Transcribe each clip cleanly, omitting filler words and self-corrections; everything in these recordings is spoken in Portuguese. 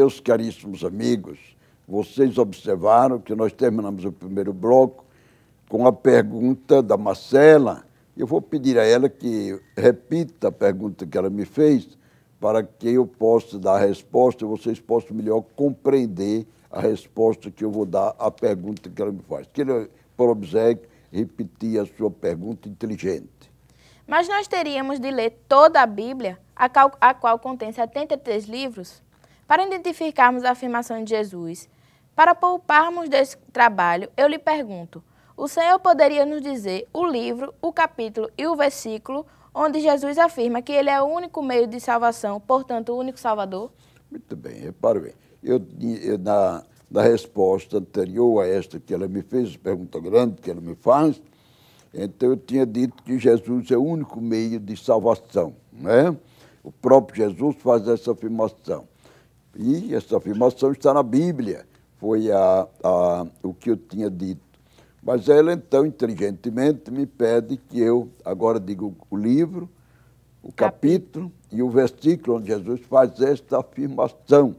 Meus caríssimos amigos, vocês observaram que nós terminamos o primeiro bloco com a pergunta da Marcela. Eu vou pedir a ela que repita a pergunta que ela me fez para que eu possa dar a resposta e vocês possam melhor compreender a resposta que eu vou dar à pergunta que ela me faz. Queria, por obséquio, repetir a sua pergunta inteligente. Mas nós teríamos de ler toda a Bíblia, a qual contém 73 livros, para identificarmos a afirmação de Jesus. Para pouparmos desse trabalho, eu lhe pergunto, o Senhor poderia nos dizer o livro, o capítulo e o versículo onde Jesus afirma que Ele é o único meio de salvação, portanto, o único Salvador? Muito bem, repare bem. Na resposta anterior a esta que ela me fez, pergunta grande que ela me faz, então eu tinha dito que Jesus é o único meio de salvação, né? O próprio Jesus faz essa afirmação. E essa afirmação está na Bíblia, foi o que eu tinha dito. Mas ela, então, inteligentemente, me pede que eu agora diga o livro, o capítulo e o versículo onde Jesus faz esta afirmação.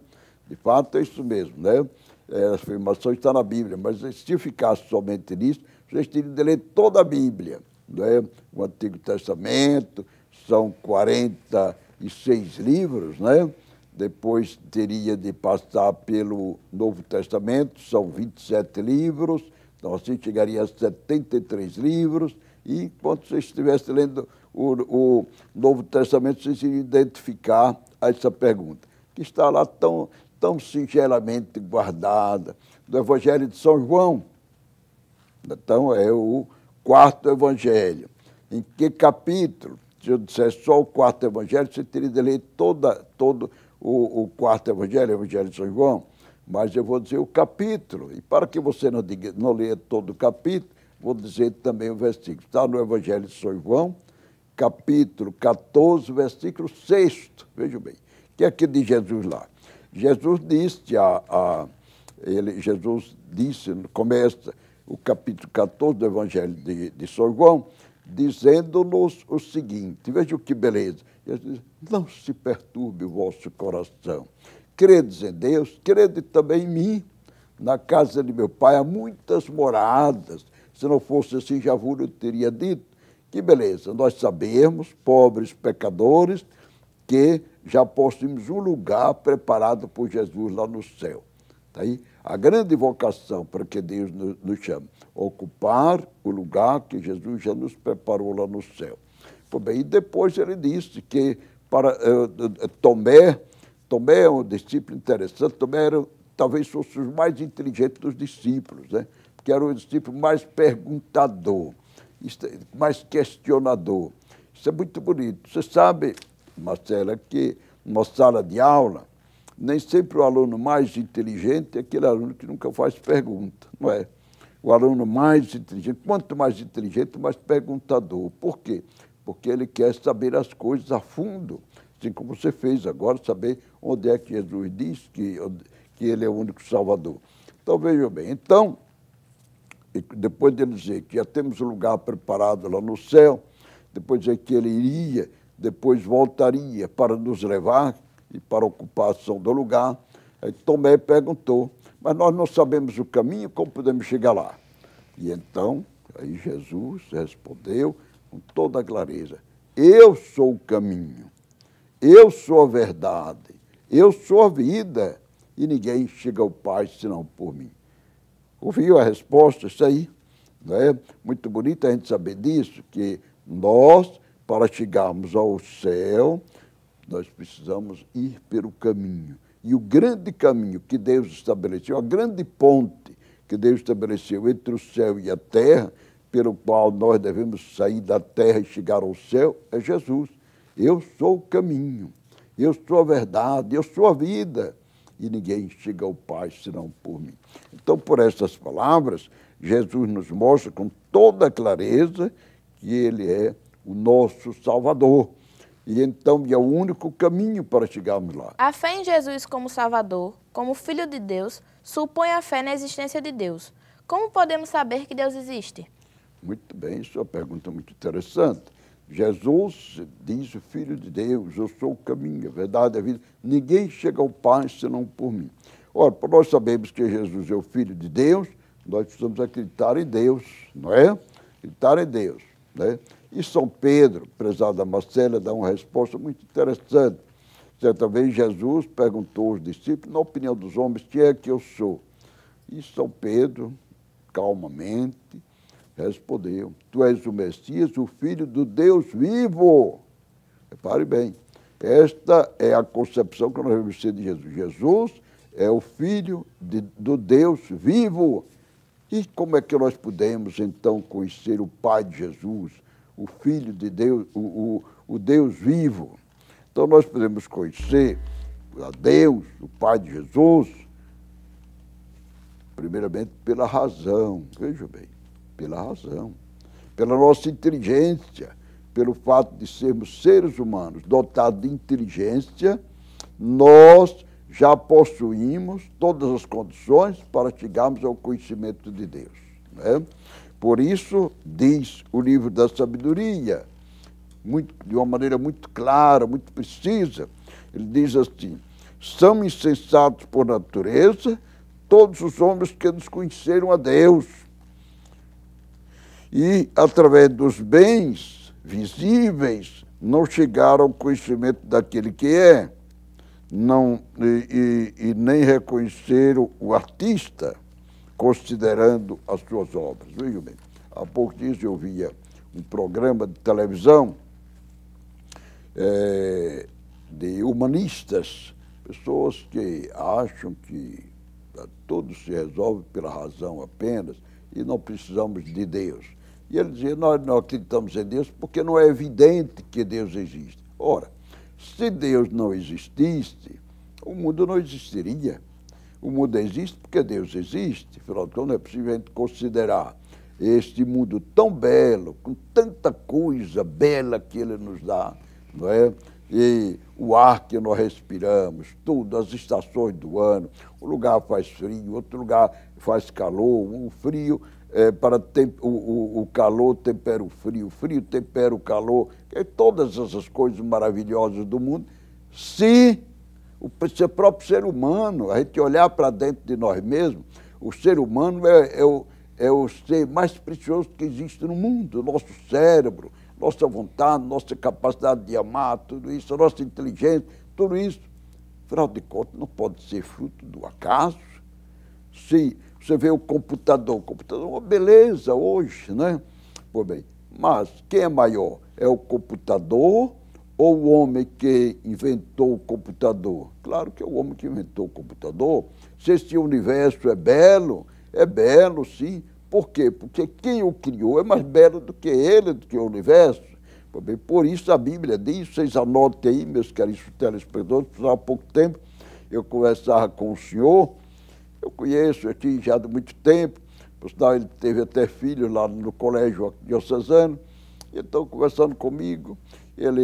De fato, é isso mesmo, né? A afirmação está na Bíblia, mas se ficasse somente nisso, vocês teriam de ler toda a Bíblia, né? O Antigo Testamento, são 46 livros, né? Depois teria de passar pelo Novo Testamento, são 27 livros, então assim chegaria a 73 livros, e enquanto você estivesse lendo o Novo Testamento, vocês iriam identificar essa pergunta, que está lá tão singelamente guardada, do Evangelho de São João. Então, é o quarto Evangelho. Em que capítulo? Se eu dissesse só o quarto Evangelho, você teria de ler todo o quarto Evangelho, o Evangelho de São João, mas eu vou dizer o capítulo. E para que você não leia todo o capítulo, vou dizer também o versículo. Está no Evangelho de São João, capítulo 14, versículo 6. Vejam bem, o que é que diz Jesus lá? Jesus disse, começa o capítulo 14 do Evangelho de São João, dizendo-nos o seguinte, veja que beleza, Jesus diz, não se perturbe o vosso coração, credes em Deus, crede também em mim, na casa de meu pai há muitas moradas, se não fosse assim já eu teria dito, que beleza, nós sabemos, pobres pecadores, que já possuímos um lugar preparado por Jesus lá no céu. Tá aí a grande vocação para que Deus nos chama, ocupar o lugar que Jesus já nos preparou lá no céu. Bem, e depois ele disse que para Tomé é um discípulo interessante, Tomé talvez fosse os mais inteligentes dos discípulos, né? Porque era o discípulo mais perguntador, mais questionador. Isso é muito bonito. Você sabe, Marcela, que numa sala de aula, nem sempre o aluno mais inteligente é aquele aluno que nunca faz pergunta, não é? O aluno mais inteligente, quanto mais inteligente, mais perguntador. Por quê? Porque ele quer saber as coisas a fundo, assim como você fez agora, saber onde é que Jesus diz que ele é o único Salvador. Então, vejam bem, então, depois de ele dizer que já temos um lugar preparado lá no céu, depois de dizer que ele iria, depois voltaria para nos levar e para a ocupação do lugar. Aí Tomé perguntou, mas nós não sabemos o caminho, como podemos chegar lá? E então, aí Jesus respondeu com toda a clareza, eu sou o caminho, eu sou a verdade, eu sou a vida, e ninguém chega ao Pai senão por mim. Ouviu a resposta? Isso aí, não é? Muito bonito a gente saber disso, que nós, para chegarmos ao céu, nós precisamos ir pelo caminho. E o grande caminho que Deus estabeleceu, a grande ponte que Deus estabeleceu entre o céu e a terra, pelo qual nós devemos sair da terra e chegar ao céu, é Jesus. Eu sou o caminho, eu sou a verdade, eu sou a vida. E ninguém chega ao Pai senão por mim. Então, por essas palavras, Jesus nos mostra com toda a clareza que Ele é o nosso Salvador. E então é o único caminho para chegarmos lá. A fé em Jesus como Salvador, como Filho de Deus, supõe a fé na existência de Deus. Como podemos saber que Deus existe? Muito bem, isso é uma pergunta muito interessante. Jesus diz, o Filho de Deus, eu sou o caminho, a verdade, a vida. Ninguém chega ao Pai senão por mim. Ora, para nós sabermos que Jesus é o Filho de Deus, nós precisamos acreditar em Deus, não é? Acreditar em Deus, né? E São Pedro, prezada Marcela, dá uma resposta muito interessante. Certa vez Jesus perguntou aos discípulos, na opinião dos homens, quem é que eu sou? E São Pedro, calmamente, respondeu, tu és o Messias, o Filho do Deus vivo. Repare bem, esta é a concepção que nós devemos ter de Jesus. Jesus é o Filho do Deus vivo. E como é que nós podemos, então, conhecer o Pai de Jesus, o Filho de Deus, o Deus vivo? Então, nós podemos conhecer a Deus, o Pai de Jesus, primeiramente pela razão, veja bem, pela razão, pela nossa inteligência, pelo fato de sermos seres humanos dotados de inteligência, nós já possuímos todas as condições para chegarmos ao conhecimento de Deus, né? Por isso, diz o livro da sabedoria, de uma maneira muito clara, muito precisa, ele diz assim, são insensatos por natureza todos os homens que desconheceram a Deus e, através dos bens visíveis, não chegaram ao conhecimento daquele que é, e nem reconheceram o artista, considerando as suas obras. Veja bem, há pouco dias eu via um programa de televisão de humanistas, pessoas que acham que tudo se resolve pela razão apenas e não precisamos de Deus. E ele dizia, nós não acreditamos em Deus porque não é evidente que Deus existe. Ora, se Deus não existisse, o mundo não existiria. O mundo existe porque Deus existe. Afinal de contas, não é possível a gente considerar este mundo tão belo, com tanta coisa bela que ele nos dá, não é? E o ar que nós respiramos, tudo, as estações do ano, um lugar faz frio, outro lugar faz calor, o frio, o calor tempera o frio tempera o calor, todas essas coisas maravilhosas do mundo, se o próprio ser humano, a gente olhar para dentro de nós mesmos, o ser humano é o ser mais precioso que existe no mundo, o nosso cérebro, nossa vontade, nossa capacidade de amar, tudo isso, a nossa inteligência, tudo isso, afinal de contas, não pode ser fruto do acaso. Se você vê o computador é uma beleza hoje, né? Pois bem, mas quem é maior? É o computador ou o homem que inventou o computador? Claro que é o homem que inventou o computador. Se esse universo é belo, sim. Por quê? Porque quem o criou é mais belo do que ele, do que o universo. Pois bem, por isso a Bíblia diz, vocês anotem aí, meus caríssimos telespectadores, há pouco tempo eu conversava com o senhor, eu conheço aqui já há muito tempo, por sinal ele teve até filhos lá no colégio diocesano, então conversando comigo, ele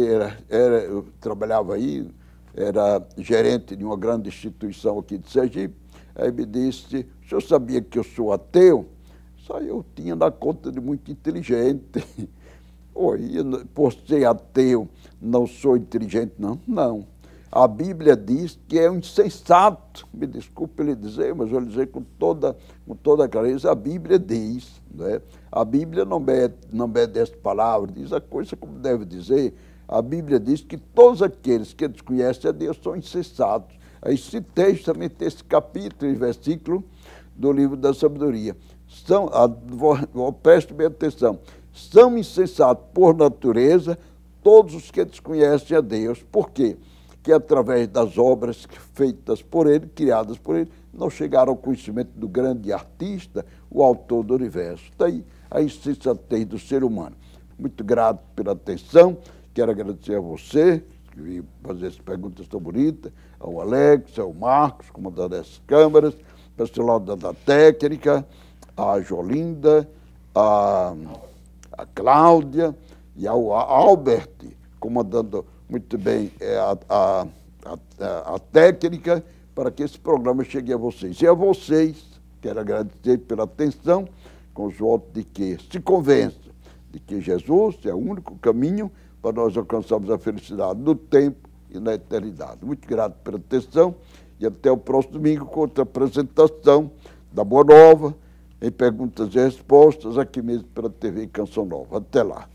eu trabalhava aí, era gerente de uma grande instituição aqui de Sergipe, aí me disse, o senhor sabia que eu sou ateu? Só eu tinha na conta de muito inteligente. Oi, por ser ateu, não sou inteligente, não? Não. A Bíblia diz que é um insensato. Me desculpe ele dizer, mas eu vou dizer com toda clareza, a Bíblia diz, né? A Bíblia não mede as palavras, diz a coisa como deve dizer. A Bíblia diz que todos aqueles que desconhecem a Deus são insensatos. Aí citei justamente esse capítulo e versículo do livro da sabedoria. Preste bem atenção, são insensatos por natureza todos os que desconhecem a Deus. Por quê? Que através das obras feitas por ele, criadas por ele, não chegaram ao conhecimento do grande artista, o autor do universo. Daí a insensatez do ser humano. Muito grato pela atenção, quero agradecer a você, que veio fazer essas perguntas tão bonitas, ao Alex, ao Marcos, comandante das câmaras, pessoal da técnica, a Jolinda, a Cláudia e ao Albert, comandando muito bem a técnica para que esse programa chegue a vocês. E a vocês, quero agradecer pela atenção, com os votos de que se convença de que Jesus é o único caminho para nós alcançarmos a felicidade no tempo e na eternidade. Muito grato pela atenção e até o próximo domingo com outra apresentação da Boa Nova, em perguntas e respostas, aqui mesmo pela TV Canção Nova. Até lá.